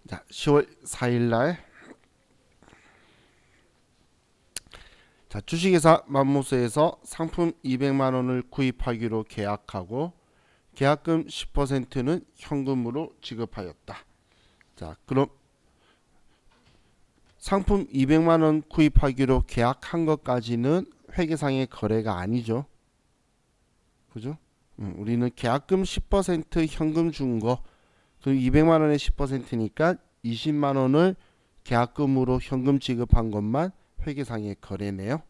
자, 10월 4일 날 주식회사 맘모스에서 상품 200만 원을 구입하기로 계약하고 계약금 10%는 현금으로 지급하였다. 자, 그럼 상품 200만 원 구입하기로 계약한 것까지는 회계상의 거래가 아니죠. 그죠? 우리는 계약금 10% 현금 준 거, 그럼 200만 원의 10%니까 20만 원을 계약금으로 현금 지급한 것만 회계상의 거래네요.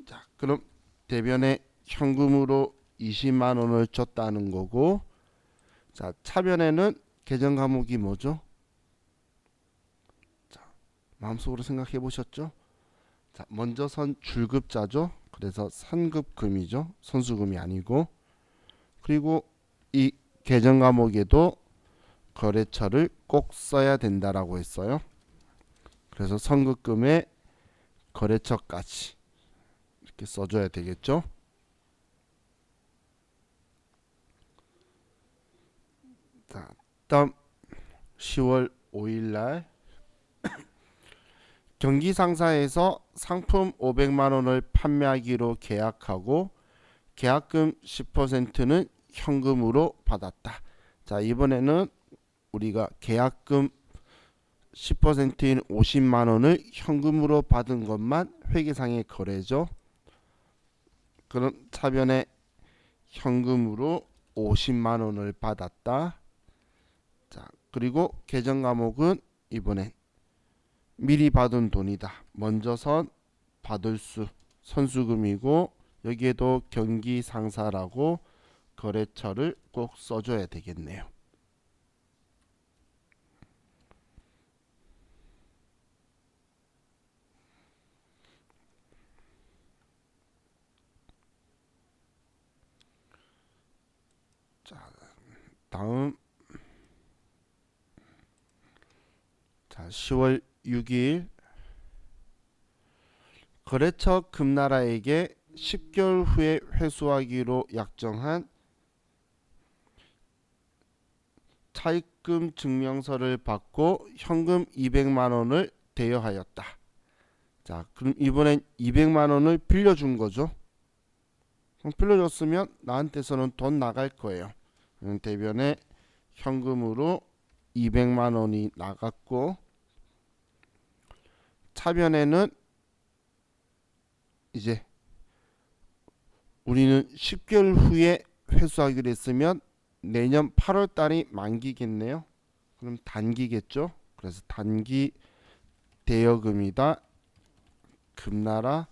자, 그럼 대변에 현금으로 20만 원을 줬다는 거고, 자, 차변에는 계정 과목이 뭐죠? 자, 마음속으로 생각해 보셨죠? 자, 먼저 선 줄급자죠. 그래서 선급금이죠. 선수금이 아니고. 그리고 이 계정 과목에도 거래처를 꼭 써야 된다라고 했어요. 그래서 선급금에 거래처까지 이렇게 써줘야 되겠죠. 자, 다음 10월 5일 날 경기상사에서 상품 500만 원을 판매하기로 계약하고 계약금 10%는 현금으로 받았다. 자, 이번에는 우리가 계약금 10%인 50만 원을 현금으로 받은 것만 회계상의 거래죠. 그럼 차변에 현금으로 50만 원을 받았다. 자, 그리고 계정 과목은 이번엔 미리 받은 돈이다. 먼저 선 받을 수 선수금이고 여기에도 경기 상사라고 거래처를 꼭 써줘야 되겠네요. 자, 다음 10월 6일 거래처 금나라에게 10개월 후에 회수하기로 약정한 차입금 증명서를 받고 현금 200만 원을 대여하였다. 자, 그럼 이번엔 200만 원을 빌려준 거죠. 그럼 빌려줬으면 나한테서는 돈 나갈 거예요. 대변에 현금으로 200만 원이 나갔고 차변에는 이제 우리는 10개월 후에 회수하기로 했으면 내년 8월 달이 만기겠네요. 그럼 단기겠죠. 그래서 단기 대여금이다. 금나라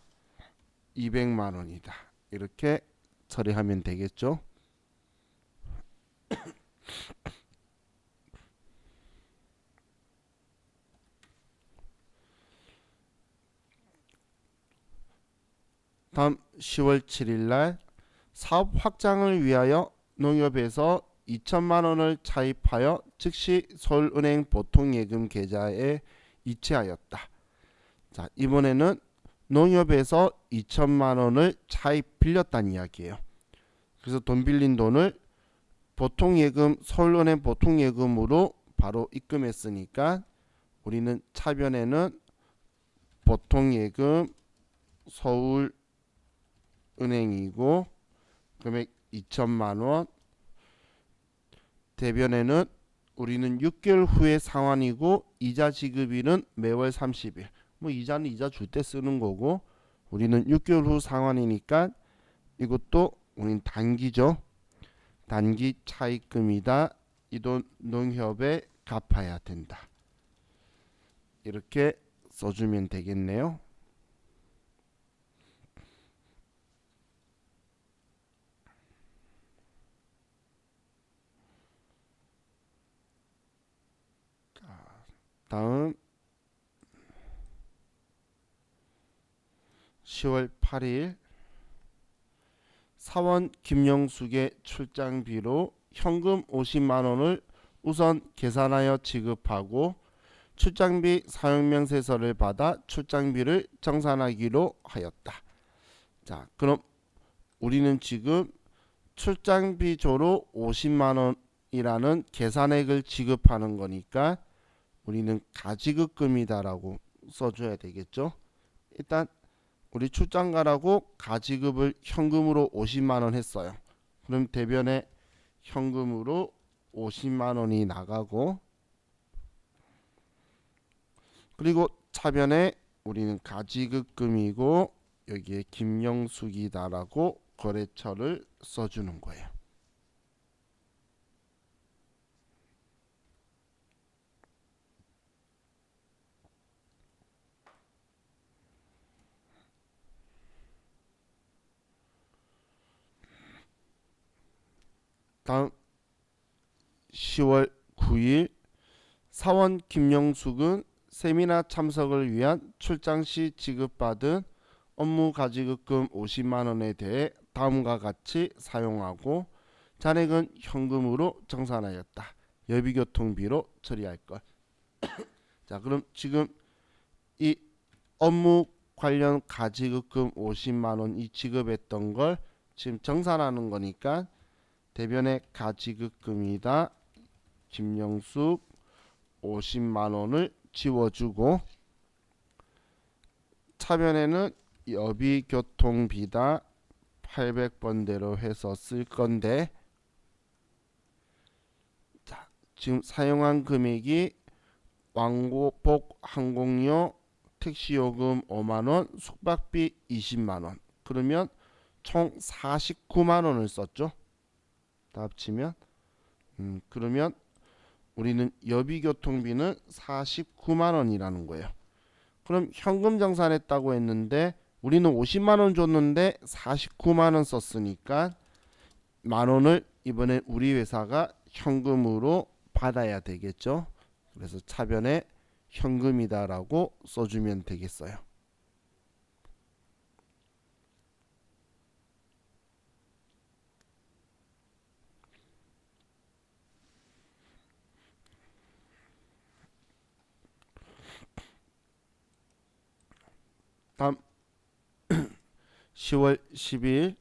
200만 원이다. 이렇게 처리하면 되겠죠. 다음 10월 7일 날 사업 확장을 위하여 농협에서 2천만 원을 차입하여 즉시 서울은행 보통예금 계좌에 이체하였다. 자, 이번에는 농협에서 2천만 원을 차입 빌렸다는 이야기예요. 그래서 돈 빌린 돈을 보통예금 서울은행 보통예금으로 바로 입금했으니까 우리는 차변에는 보통예금 서울은행이고 금액 2천만 원, 대변에는 우리는 6개월 후의 상환이고 이자 지급일은 매월 30일. 뭐 이자는 이자 줄 때 쓰는 거고 우리는 6개월 후 상환이니까 이것도 우린 단기죠. 단기 차입금이다. 이 돈 농협에 갚아야 된다. 이렇게 써주면 되겠네요. 다음 10월 8일 사원 김영숙의 출장비로 현금 50만 원을 우선 계산하여 지급하고 출장비 사용명세서를 받아 출장비를 정산하기로 하였다. 자, 그럼 우리는 지금 출장비조로 50만 원이라는 계산액을 지급하는 거니까 우리는 가지급금이다라고 써줘야 되겠죠. 일단 우리 출장가라고 가지급을 현금으로 50만 원 했어요. 그럼 대변에 현금으로 50만 원이 나가고, 그리고 차변에 우리는 가지급금이고 여기에 김영숙이다라고 거래처를 써주는 거예요. 다음 10월 9일 사원 김영숙은 세미나 참석을 위한 출장 시 지급받은 업무 가지급금 50만 원에 대해 다음과 같이 사용하고 잔액은 현금으로 정산하였다. 여비교통비로 처리할 것. 자, 그럼 지금 이 업무 관련 가지급금 50만 원이 지급했던 걸 지금 정산하는 거니까 대변에 가지급금이다. 김영숙 50만 원을 지워주고, 차변에는 여비교통비다 800번대로 해서 쓸 건데, 자, 지금 사용한 금액이 왕복 항공료 택시요금 5만원, 숙박비 20만원. 그러면 총 49만원을 썼죠. 다 합치면 그러면 우리는 여비교통비는 49만원이라는 거예요. 그럼 현금 정산했다고 했는데 우리는 50만원 줬는데 49만원 썼으니까 만원을 이번에 우리 회사가 현금으로 받아야 되겠죠. 그래서 차변에 현금이다라고 써주면 되겠어요. 다음 10월 12일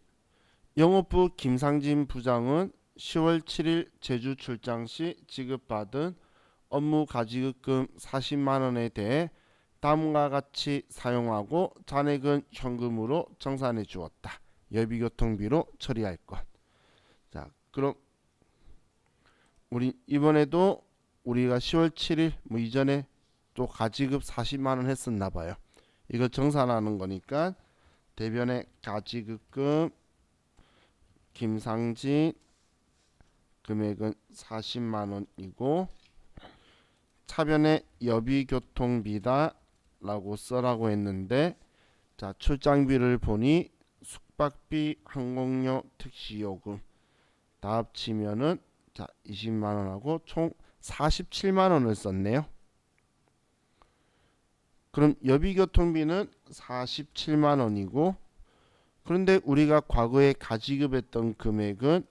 영업부 김상진 부장은 10월 7일 제주 출장 시 지급받은 업무 가지급금 40만 원에 대해 다음과 같이 사용하고 잔액은 현금으로 정산해 주었다. 여비교통비로 처리할 것. 자, 그럼 우리 이번에도 우리가 10월 7일 뭐 이전에 또 가지급 40만 원 했었나 봐요. 이거 정산하는 거니까 대변에 가지급금 김상진 금액은 40만 원이고 차변에 여비교통비다 라고 써라고 했는데, 자, 출장비를 보니 숙박비, 항공료, 택시요금 다 합치면은 자 20만 원하고 총 47만 원을 썼네요. 그럼 여비교통비는 47만 원이고, 그런데 우리가 과거에 가지급했던 금액은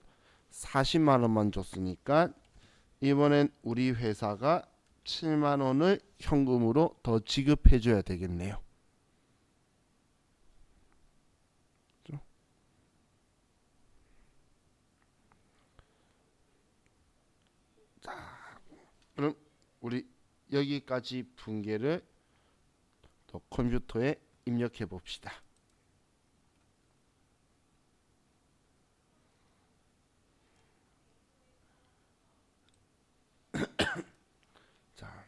40만 원만 줬으니까 이번엔 우리 회사가 7만 원을 현금으로 더 지급해 줘야 되겠네요. 그럼 우리 여기까지 분계를 또 컴퓨터에 입력해 봅시다. 자,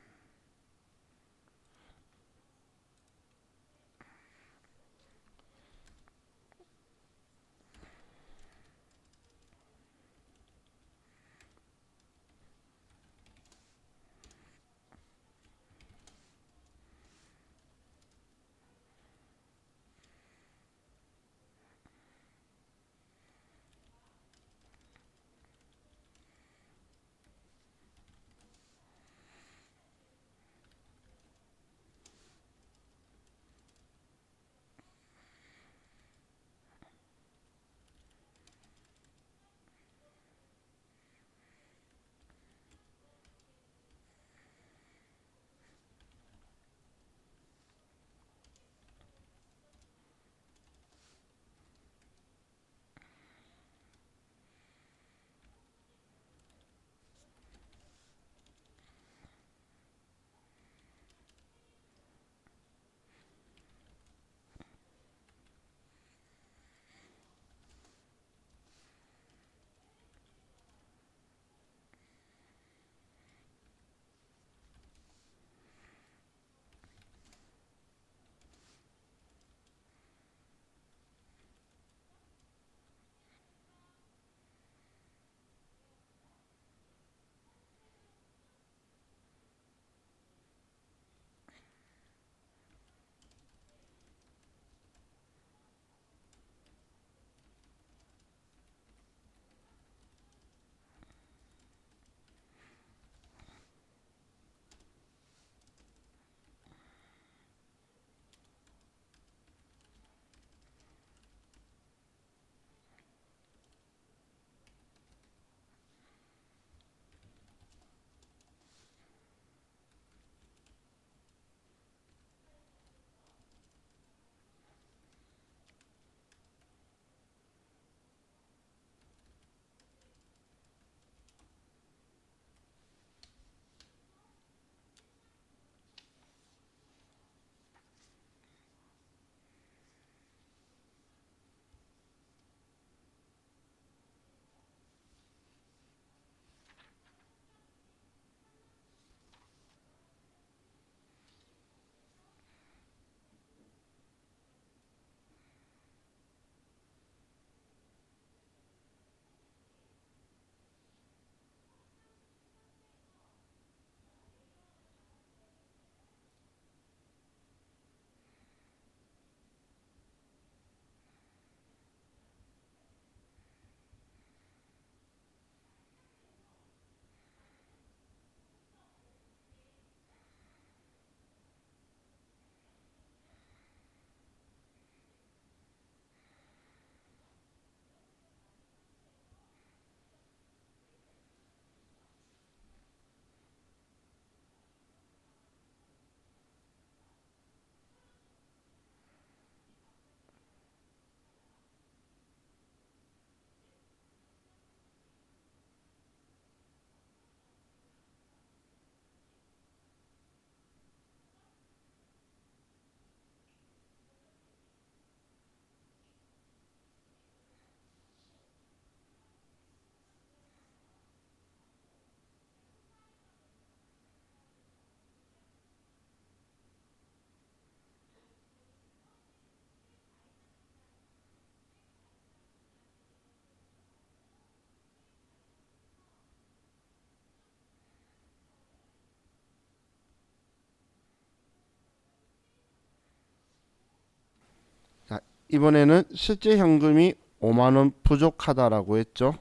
이번에는 실제 현금이 5만원 부족하다라고 했죠.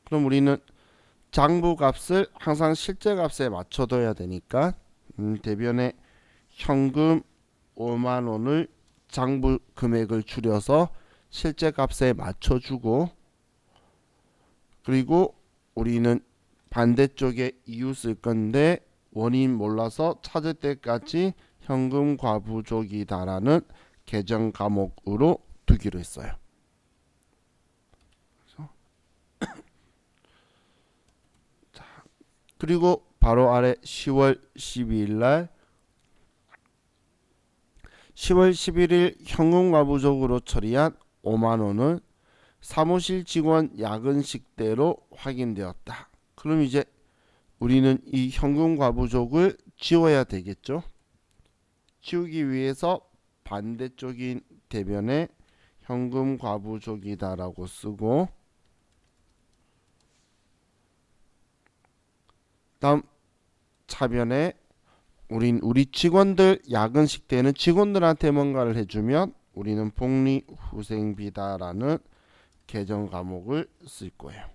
그럼 우리는 장부값을 항상 실제값에 맞춰둬야 되니까 대변에 현금 5만원을 장부 금액을 줄여서 실제값에 맞춰주고, 그리고 우리는 반대쪽에 이유 쓸 건데 원인 몰라서 찾을 때까지 현금 과부족이다라는 계정 과목으로 두기로 했어요. 그리고 바로 아래 10월 12일 날 10월 11일 현금 과부족으로 처리한 5만 원은 사무실 직원 야근식대로 확인되었다. 그럼 이제 우리는 이 현금 과부족을 지워야 되겠죠. 지우기 위해서 반대쪽인 대변에 현금 과부족이다라고 쓰고, 다음 차변에 우리 직원들 야근식 때는 직원들한테 뭔가를 해주면 우리는 복리후생비다라는 계정 과목을 쓸 거예요.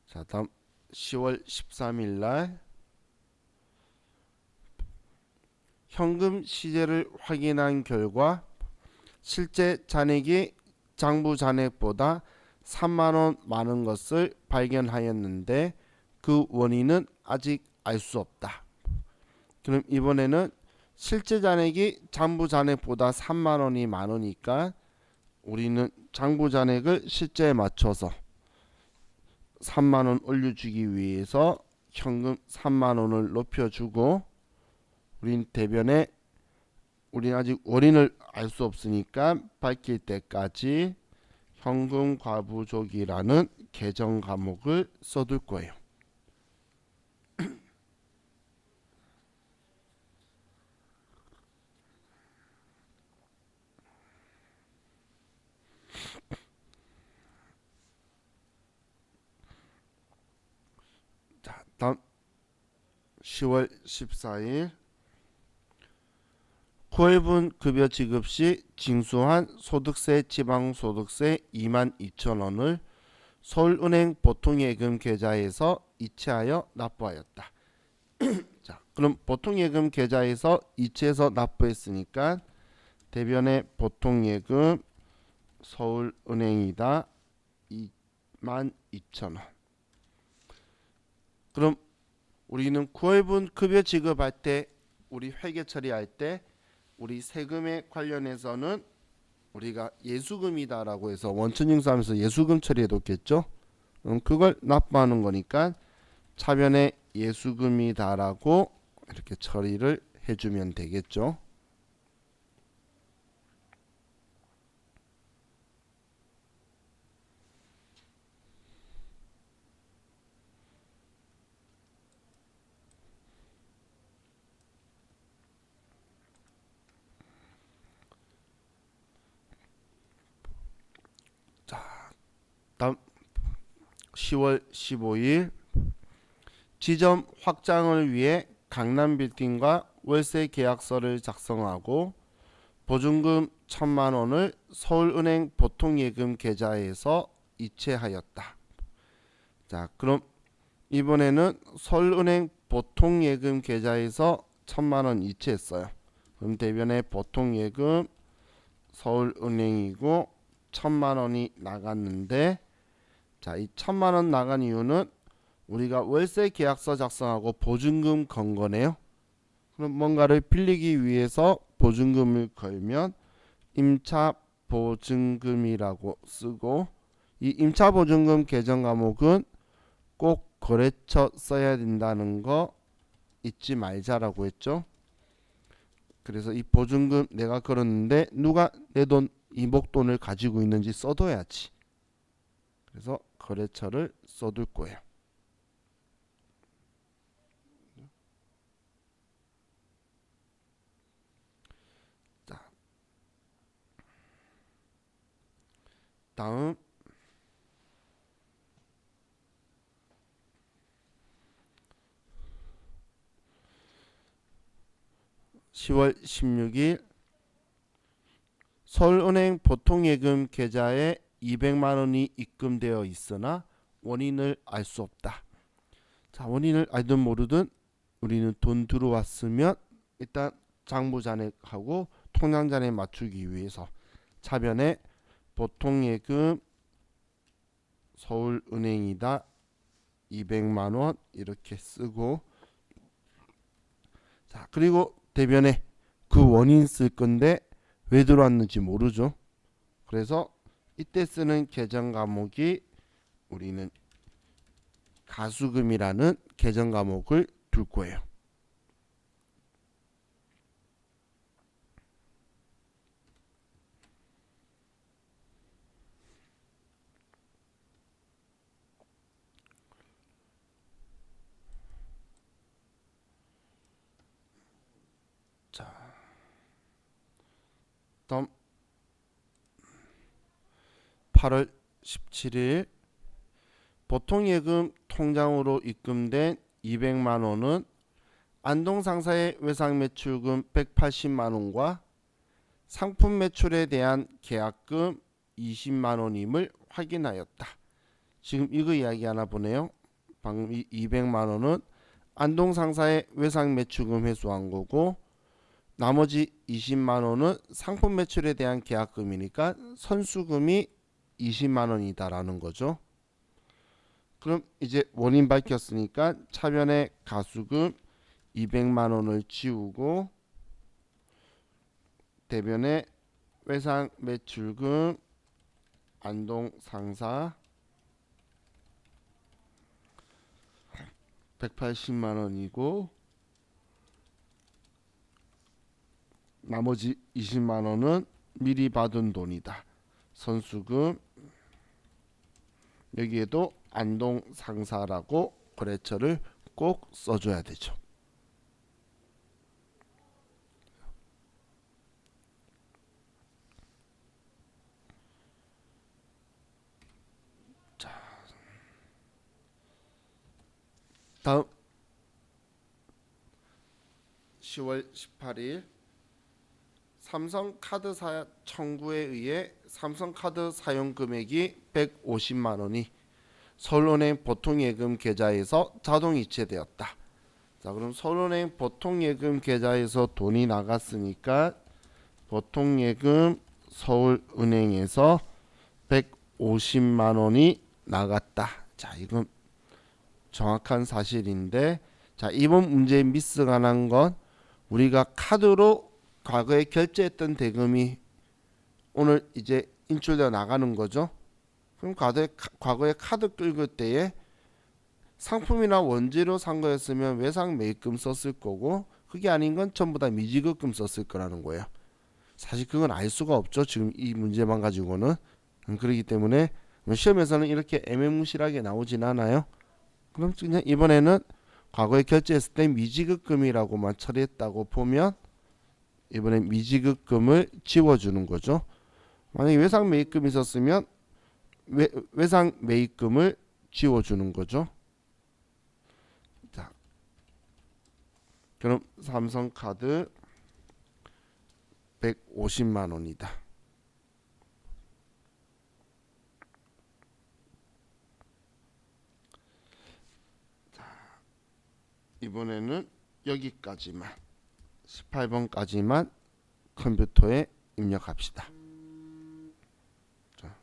자, 다음 10월 13일 날 현금 시제를 확인한 결과 실제 잔액이 장부 잔액보다 3만원 많은 것을 발견하였는데 그 원인은 아직 알 수 없다. 그럼 이번에는 실제 잔액이 장부 잔액보다 3만원이 많으니까 우리는 장부 잔액을 실제에 맞춰서 3만원 올려주기 위해서 현금 3만원을 높여주고, 우린 대변에 우린 아직 원인을 알 수 없으니까 밝힐 때까지 현금 과부족이라는 계정 과목을 써둘 거예요. 자, 다음 10월 14일 9회분 급여 지급 시 징수한 소득세 지방소득세 22,000원을 서울은행 보통예금 계좌에서 이체하여 납부하였다. 자, 그럼 보통예금 계좌에서 이체해서 납부했으니까 대변에 보통예금 서울은행이다 22,000원. 그럼 우리는 9회분 급여 지급할 때, 우리 회계 처리할 때 우리 세금에 관련해서는 우리가 예수금이다라고 해서 원천징수하면서 예수금 처리해뒀겠죠. 그걸 납부하는 거니까 차변에 예수금이다라고 이렇게 처리를 해주면 되겠죠. 다음 10월 15일 지점 확장을 위해 강남빌딩과 월세 계약서를 작성하고 보증금 1,000만원을 서울은행 보통예금 계좌에서 이체하였다. 자, 그럼 이번에는 서울은행 보통예금 계좌에서 1,000만원 이체했어요. 그럼 대변에 보통예금 서울은행이고 1,000만원이 나갔는데, 자, 이 1,000만원 나간 이유는 우리가 월세 계약서 작성하고 보증금 건 거네요. 그럼 뭔가를 빌리기 위해서 보증금을 걸면 임차 보증금이라고 쓰고, 이 임차 보증금 계정 과목은 꼭 거래처 써야 된다는 거 잊지 말자라고 했죠. 그래서 이 보증금 내가 걸었는데 누가 내 돈 이 목돈을 가지고 있는지 써둬야지. 그래서 거래처를 써둘 거예요. 자, 다음 10월 16일 서울은행 보통예금 계좌에 200만 원이 입금되어 있으나 원인을 알 수 없다. 자, 원인을 알든 모르든 우리는 돈 들어왔으면 일단 장부 잔액하고 통장 잔액 맞추기 위해서 차변에 보통예금 서울은행이다 200만 원 이렇게 쓰고, 자, 그리고 대변에 그 원인 쓸 건데 왜 들어왔는지 모르죠. 그래서 이때 쓰는 계정 과목이 우리는 가수금이라는 계정 과목을 둘 거예요. 자, 다음 8월 17일 보통예금 통장으로 입금된 200만 원은 안동상사의 외상매출금 180만 원과 상품 매출에 대한 계약금 20만 원임을 확인하였다. 지금 이거 이야기하나 보네요. 방금 200만 원은 안동상사의 외상매출금 회수한 거고, 나머지 20만 원은 상품 매출에 대한 계약금이니까 선수금이 20만 원이다라는 거죠. 그럼 이제 원인 밝혔으니까 차변에 가수금 200만 원을 지우고 대변에 외상 매출금 안동 상사 180만 원이고 나머지 20만 원은 미리 받은 돈이다. 선수금, 여기에도 안동 상사라고 거래처를 꼭 써줘야 되죠. 다음 10월 18일 삼성카드사 청구에 의해 삼성카드 사용 금액이 150만 원이 서울은행 보통예금 계좌에서 자동 이체되었다. 자, 그럼 서울은행 보통예금 계좌에서 돈이 나갔으니까 보통예금 서울은행에서 150만 원이 나갔다. 자, 이건 정확한 사실인데, 자, 이번 문제에 미스가 난 건 우리가 카드로 과거에 결제했던 대금이 오늘 이제 인출되어 나가는 거죠. 그럼 과거에 카드 끌고 때에 상품이나 원재료 산 거였으면 외상 매입금 썼을 거고, 그게 아닌 건 전부 다 미지급금 썼을 거라는 거예요. 사실 그건 알 수가 없죠. 지금 이 문제만 가지고는. 그렇기 때문에 시험에서는 이렇게 애매무실하게 나오진 않아요. 그럼 그냥 이번에는 과거에 결제했을 때 미지급금이라고만 처리했다고 보면 이번엔 미지급금을 지워주는 거죠. 만약에 외상 매입금이 있었으면 외상 매입금을 지워주는 거죠. 자, 그럼 삼성카드 150만 원이다. 이번에는 여기까지만 18번까지만 컴퓨터에 입력합시다. 자,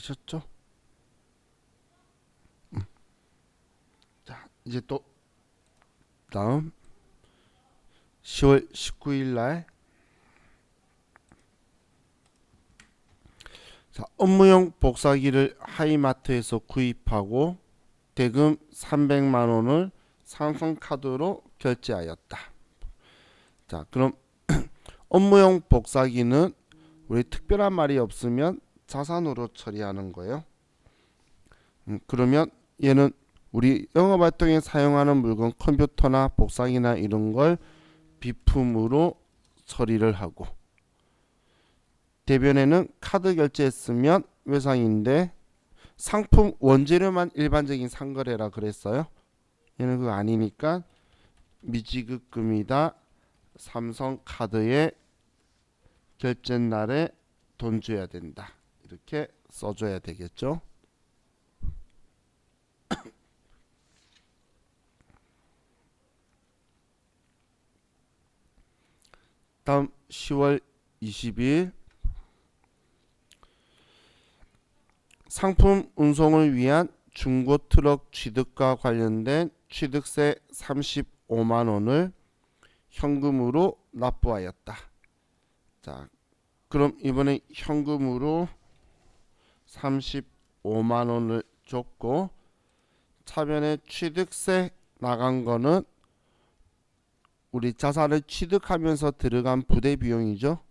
되셨죠? 자, 이제 또 다음 10월 19일 날 자, 업무용 복사기를 하이마트에서 구입하고 대금 300만 원을 삼성카드로 결제하였다. 자, 그럼 업무용 복사기는 우리 특별한 말이 없으면 자산으로 처리하는 거예요. 그러면 얘는 우리 영업활동에 사용하는 물건 컴퓨터나 복사기나 이런 걸 비품으로 처리를 하고 대변에는 카드 결제했으면 외상인데 상품 원재료만 일반적인 상거래라 그랬어요. 얘는 그거 아니니까 미지급금이다. 삼성카드에 결제 날에 돈 줘야 된다. 이렇게 써줘야 되겠죠. 다음 10월 20일 상품 운송을 위한 중고 트럭 취득과 관련된 취득세 35만 원을 현금으로 납부하였다. 자, 그럼 이번에 현금으로 35만 원을 줬고 차변에 취득세 나간 거는 우리 자산을 취득하면서 들어간 부대 비용이죠.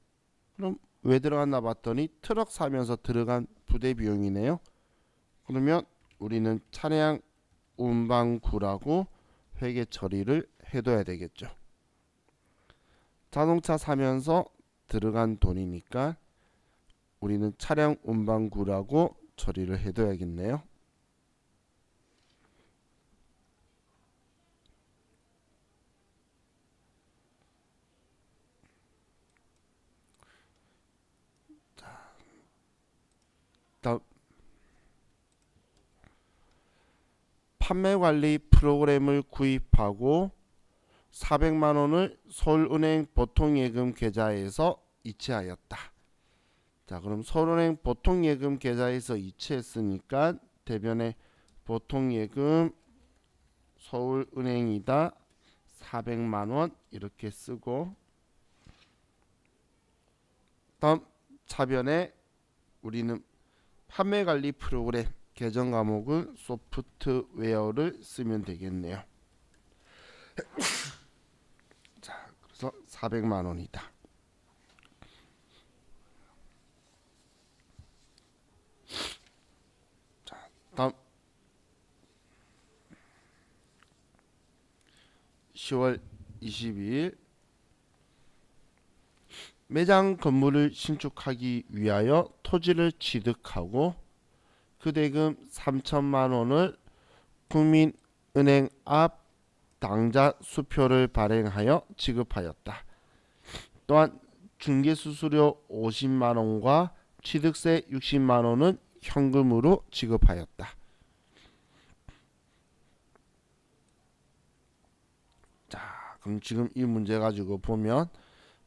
그럼 왜 들어갔나 봤더니 트럭 사면서 들어간 부대 비용이네요. 그러면 우리는 차량 운반구라고 회계 처리를 해둬야 되겠죠. 자동차 사면서 들어간 돈이니까 우리는 차량 운반구라고 처리를 해둬야겠네요. 다음 판매관리 프로그램을 구입하고 400만 원을 서울은행 보통예금 계좌에서 이체하였다. 자, 그럼 서울은행 보통예금 계좌에서 이체했으니까 대변에 보통예금 서울은행이다 400만 원 이렇게 쓰고 다음 차변에 우리는 판매관리 프로그램 계정 과목은 소프트웨어를 쓰면 되겠네요. 자, 그래서 400만 원이다. 자, 다음 10월 22일 매장 건물을 신축하기 위하여 토지를 취득하고 그 대금 3천만 원을 국민은행 앞 당자 수표를 발행하여 지급하였다. 또한 중개수수료 50만 원과 취득세 60만 원은 현금으로 지급하였다. 자, 그럼 지금 이 문제 가지고 보면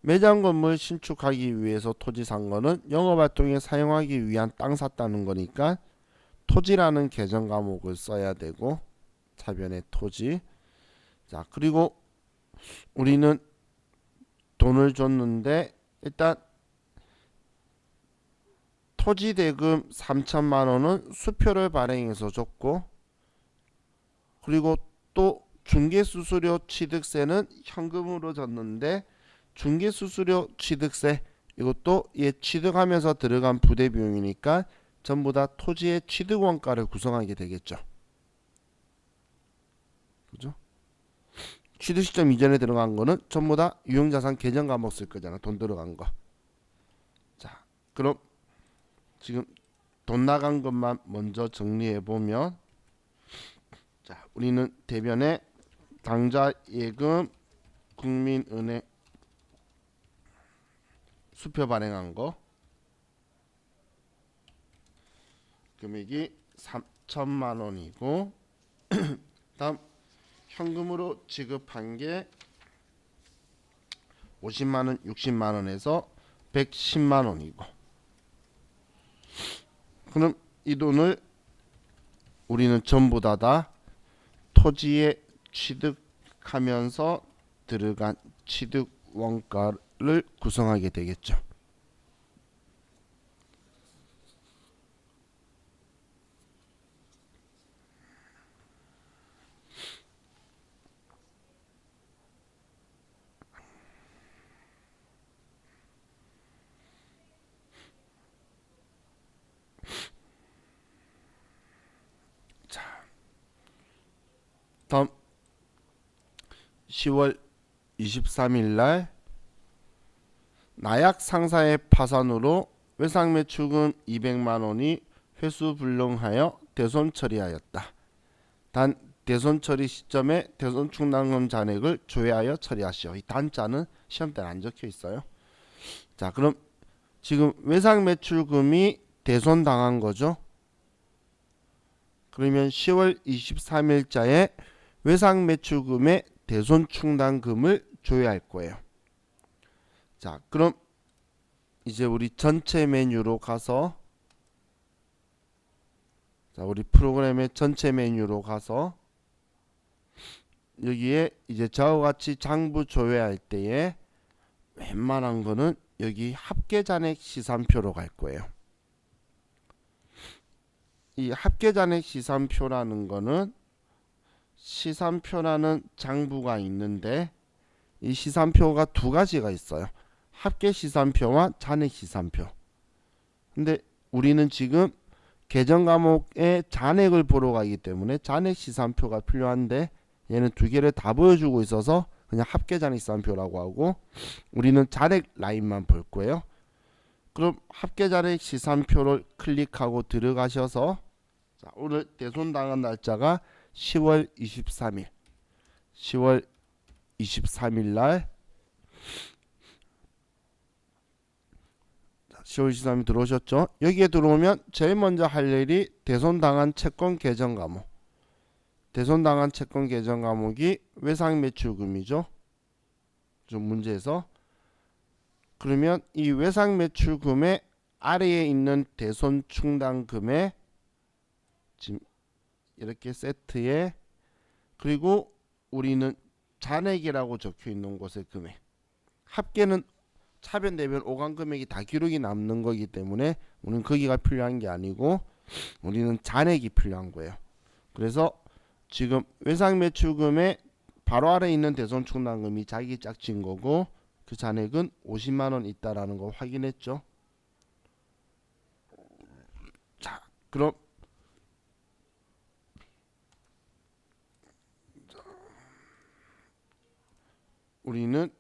매장 건물 신축하기 위해서 토지 산 거는 영업활동에 사용하기 위한 땅 샀다는 거니까 토지라는 계정 과목을 써야 되고 차변에 토지. 자, 그리고 우리는 돈을 줬는데 일단 토지 대금 3천만 원은 수표를 발행해서 줬고 그리고 또 중개수수료 취득세는 현금으로 줬는데 중개수수료 취득세 이것도 얘 취득하면서 들어간 부대 비용이니까 전부 다 토지의 취득 원가를 구성하게 되겠죠. 그죠? 취득 시점 이전에 들어간 거는 전부 다 유형자산 계정 과목 쓸 거잖아. 돈 들어간 거. 자, 그럼 지금 돈 나간 것만 먼저 정리해 보면 자, 우리는 대변에 당좌 예금 국민은행 수표 발행한 거 금액이 3천만 원이고 다음 현금으로 지급한 게 50만 원, 60만 원에서 110만 원이고 그럼 이 돈을 우리는 전부 다 토지에 취득하면서 들어간 취득 원가를 구성하게 되겠죠. 다음 10월 23일 날 나약 상사의 파산으로 외상매출금 200만 원이 회수불능하여 대손 처리하였다. 단 대손 처리 시점에 대손 충당금 잔액을 조회하여 처리하시오. 이 단자는 시험 때는 안 적혀 있어요. 자, 그럼 지금 외상매출금이 대손 당한 거죠. 그러면 10월 23일자에 외상매출금의 대손 충당금을 조회할 거예요. 자, 그럼 이제 우리 전체 메뉴로 가서, 자, 우리 프로그램의 전체 메뉴로 가서 여기에 이제 저와 같이 장부 조회할 때에 웬만한 거는 여기 합계잔액 시산표로 갈 거예요. 이 합계잔액 시산표라는 거는 시산표라는 장부가 있는데 이 시산표가 두 가지가 있어요. 합계 시산표와 잔액 시산표. 근데 우리는 지금 계정 과목의 잔액을 보러 가기 때문에 잔액 시산표가 필요한데 얘는 두 개를 다 보여주고 있어서 그냥 합계 잔액 시산표라고 하고 우리는 잔액 라인만 볼 거예요. 그럼 합계 잔액 시산표를 클릭하고 들어가셔서, 자, 오늘 대손 당한 날짜가 10월 23일 10월 23일 날 10월 23일 들어오셨죠? 여기에 들어오면 제일 먼저 할 일이 대손 당한 채권 계정 과목. 대손 당한 채권 계정 과목이 외상 매출금이죠. 좀 문제에서. 그러면 이 외상 매출금의 아래에 있는 대손 충당금에 지금 이렇게 세트에, 그리고 우리는 잔액이라고 적혀 있는 곳의 금액. 합계는 차변 대변 오간 금액이 다 기록이 남는 거기 때문에 우리는 거기가 필요한 게 아니고 우리는 잔액이 필요한 거예요. 그래서 지금 외상 매출금의 바로 아래에 있는 대손 충당금이 자기 짝진 거고 그 잔액은 50만 원 있다라는 거 확인했죠. 자, 그럼 우리는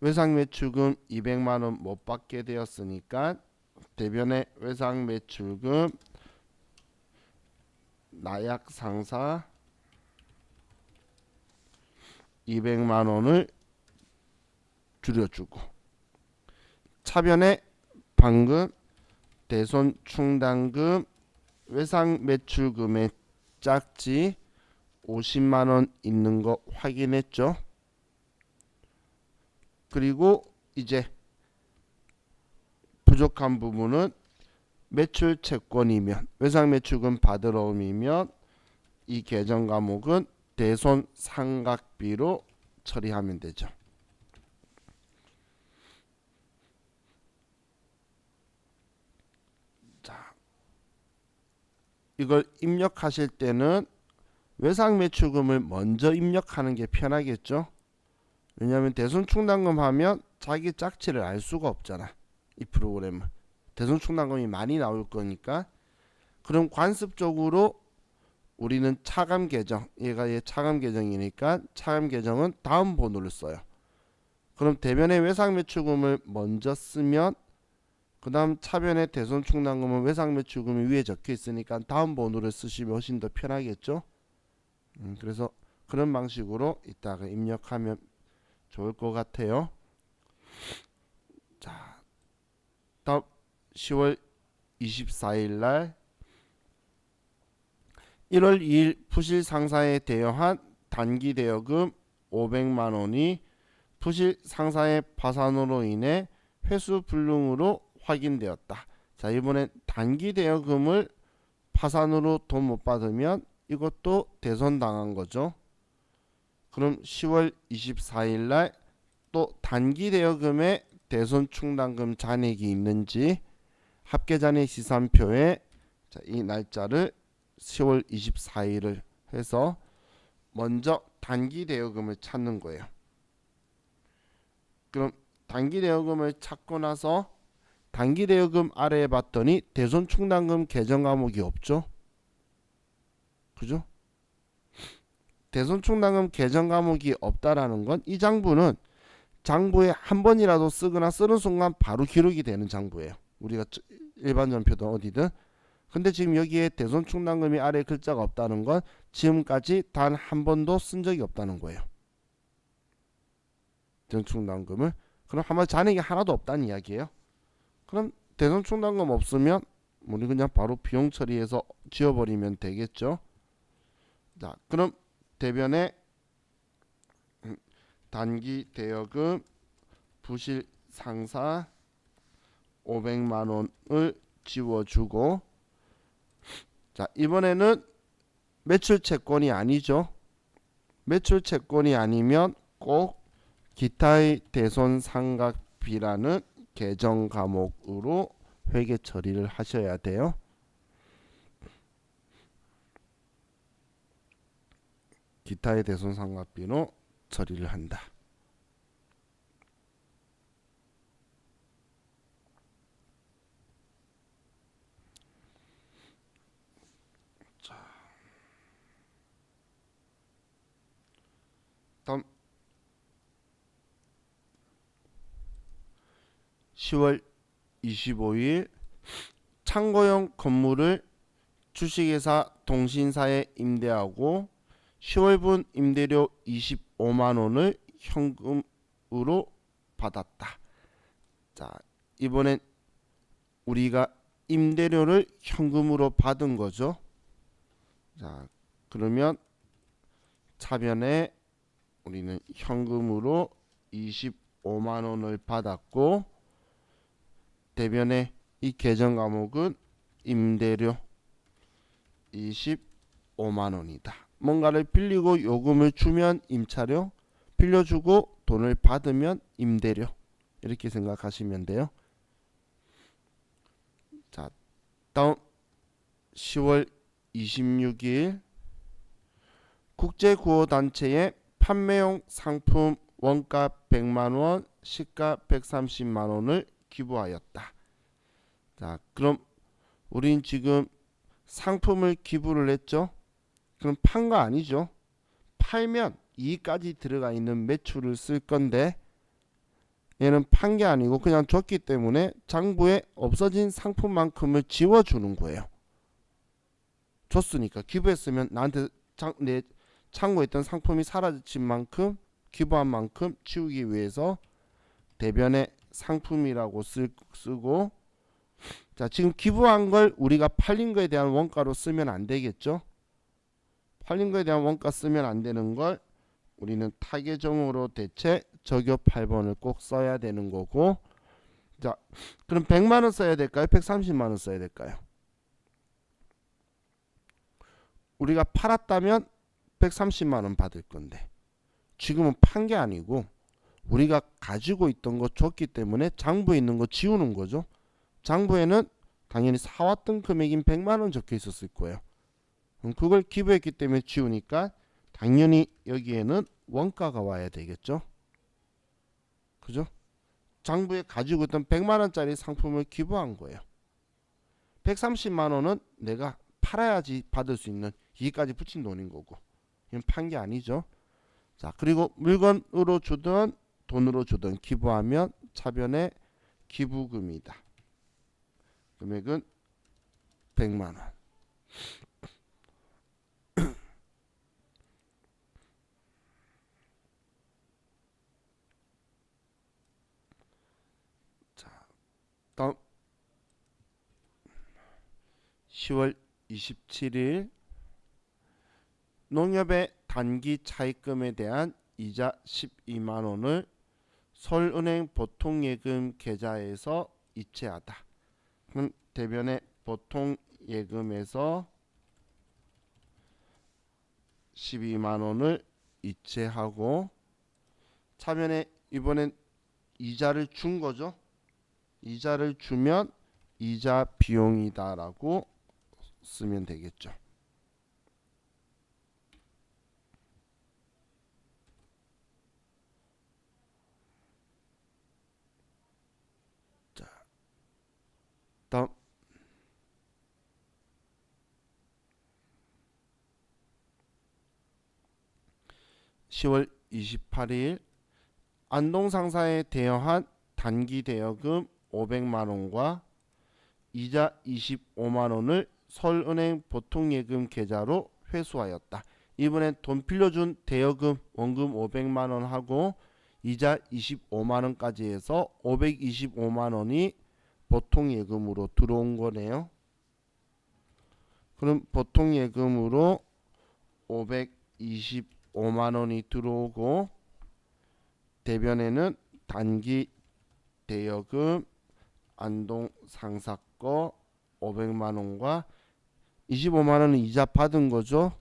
외상 매출금 200만 원 못 받게 되었으니까 대변의 외상 매출금 나약 상사 200만 원을 줄여주고 차변에 방금 대손 충당금 외상 매출금의 짝지 50만 원 있는 거 확인했죠. 그리고 이제 부족한 부분은 매출 채권이면 외상 매출금 받으러 오면 이 계정 과목은 대손 상각비로 처리하면 되죠. 자, 이걸 입력하실 때는 외상 매출금을 먼저 입력하는 게 편하겠죠. 왜냐하면 대손 충당금 하면 자기 짝치를 알 수가 없잖아. 이 프로그램은 대손 충당금이 많이 나올 거니까. 그럼 관습적으로 우리는 차감 계정, 얘가 얘 차감 계정이니까 차감 계정은 다음 번호를 써요. 그럼 대변의 외상 매출금을 먼저 쓰면 그 다음 차변의 대손 충당금은 외상 매출금이 위에 적혀 있으니까 다음 번호를 쓰시면 훨씬 더 편하겠죠. 그래서 그런 방식으로 이따가 입력하면 좋을 것 같아요. 자, 다음 10월 24일 날 1월 2일 부실 상사에 대여한 단기 대여금 500만 원이 부실 상사의 파산으로 인해 회수 불능으로 확인되었다. 자, 이번엔 단기 대여금을 파산으로 돈 못 받으면 이것도 대손당한 거죠. 그럼 10월 24일 날 또 단기 대여금에 대손 충당금 잔액이 있는지 합계잔액 시산표에 자, 이 날짜를 10월 24일을 해서 먼저 단기 대여금을 찾는 거예요. 그럼 단기 대여금을 찾고 나서 단기 대여금 아래에 봤더니 대손 충당금 계정 과목이 없죠. 그죠? 대손 충당금 계정 과목이 없다라는 건 이 장부는 장부에 한 번이라도 쓰거나 쓰는 순간 바로 기록이 되는 장부예요. 우리가 일반 전표든 어디든. 근데 지금 여기에 대손 충당금이 아래 글자가 없다는 건 지금까지 단 한 번도 쓴 적이 없다는 거예요. 대손 충당금을. 그럼 한번 잔액이 하나도 없다는 이야기예요. 그럼 대손 충당금 없으면 우리 그냥 바로 비용 처리해서 지워버리면 되겠죠. 자, 그럼 대변에 단기 대여금 부실 상사 500만 원을 지워주고, 자, 이번에는 매출 채권이 아니죠. 매출 채권이 아니면 꼭 기타의 대손 상각비라는 계정 과목으로 회계 처리를 하셔야 돼요. 기타의 대손 상각비로 처리를 한다. 자, 다음 10월 25일 창고용 건물을 주식회사 동신사에 임대하고 10월분 임대료 25만 원을 현금으로 받았다. 자, 이번엔 우리가 임대료를 현금으로 받은 거죠. 자, 그러면 차변에 우리는 현금으로 25만 원을 받았고, 대변에 이 계정 과목은 임대료 25만 원이다. 뭔가를 빌리고 요금을 주면 임차료, 빌려주고 돈을 받으면 임대료, 이렇게 생각하시면 돼요. 자, 다음 10월 26일 국제구호단체에 판매용 상품 원가 100만원, 시가 130만원을 기부하였다. 자, 그럼 우린 지금 상품을 기부를 했죠. 그럼 판 거 아니죠. 팔면 이까지 들어가 있는 매출을 쓸 건데, 얘는 판 게 아니고 그냥 줬기 때문에 장부에 없어진 상품만큼을 지워주는 거예요. 줬으니까, 기부했으면 나한테 내 창고에 있던 상품이 사라진 만큼, 기부한 만큼 치우기 위해서 대변에 상품이라고 쓰고, 자, 지금 기부한 걸 우리가 팔린 거에 대한 원가로 쓰면 안 되겠죠. 팔린 거에 대한 원가 쓰면 안 되는 걸 우리는 타계정으로 대체 적요 8번을 꼭 써야 되는 거고. 자, 그럼 100만 원 써야 될까요? 130만 원 써야 될까요? 우리가 팔았다면 130만 원 받을 건데, 지금은 판 게 아니고 우리가 가지고 있던 거 줬기 때문에 장부에 있는 거 지우는 거죠. 장부에는 당연히 사왔던 금액인 100만 원 적혀 있었을 거예요. 그럼 그걸 기부했기 때문에 지우니까 당연히 여기에는 원가가 와야 되겠죠. 그죠? 장부에 가지고 있던 100만 원짜리 상품을 기부한 거예요. 130만 원은 내가 팔아야지 받을 수 있는, 이까지 붙인 돈인 거고, 이건 판 게 아니죠. 자, 그리고 물건으로 주든 돈으로 주든 기부하면 차변에 기부금이다. 금액은 100만 원. 자, 다음 10월 27일 농협의 단기 차입금에 대한 이자 12만 원을 서울은행 보통예금 계좌에서 이체하다. 그럼 대변에 보통 예금에서 12만 원을 이체하고 차변에 이번엔 이자를 준 거죠. 이자를 주면 이자 비용이다라고 쓰면 되겠죠. 자, 다음 10월 28일 안동상사에 대여한 단기 대여금 500만 원과 이자 25만 원을 서울은행 보통예금 계좌로 회수하였다. 이번엔 돈 빌려준 대여금 원금 500만 원 하고 이자 25만 원까지 해서 525만 원이 보통예금으로 들어온 거네요. 그럼 보통예금으로 525만 원이 들어오고 대변에는 단기 대여금 안동 상사 거 500만 원과 25만 원은 이자 받은 거죠.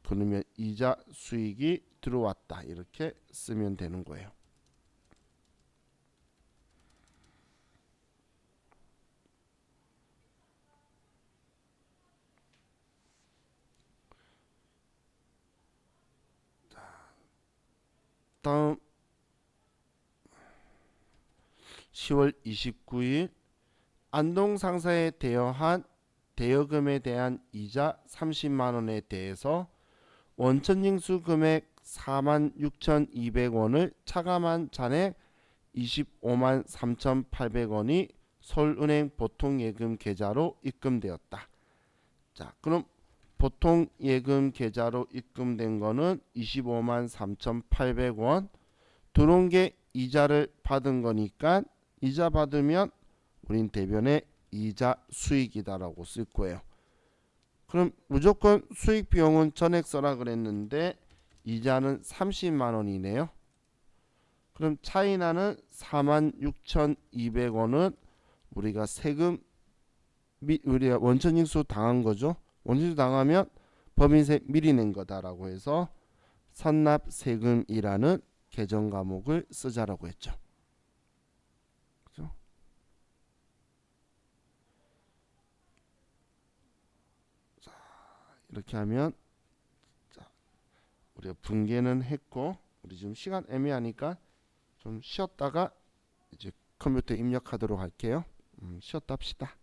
그러면 이자 수익이 들어왔다. 이렇게 쓰면 되는 거예요. 다음 10월 29일 안동 상사에 대여한 대여금에 대한 이자 30만 원에 대해서 원천징수 금액 46,200원을 차감한 잔액 25만 3,800원이 서울은행 보통예금 계좌로 입금되었다. 자, 그럼 보통예금 계좌로 입금된 거는 25만 3,800원 들어온 게 이자를 받은 거니까 이자 받으면 우린 대변에 이자 수익이다라고 쓸 거예요. 그럼 무조건 수익 비용은 전액 써라 그랬는데 이자는 30만 원이네요. 그럼 차이나는 46,200원은 우리가 세금 우리가 원천징수 당한 거죠. 원천징수 당하면 법인세 미리 낸 거다라고 해서 선납세금이라는 계정 과목을 쓰자라고 했죠. 그죠? 자, 이렇게 하면 자, 우리가 분계는 했고 우리 지금 시간 애매하니까 좀 쉬었다가 이제 컴퓨터에 입력하도록 할게요. 쉬었다 합시다.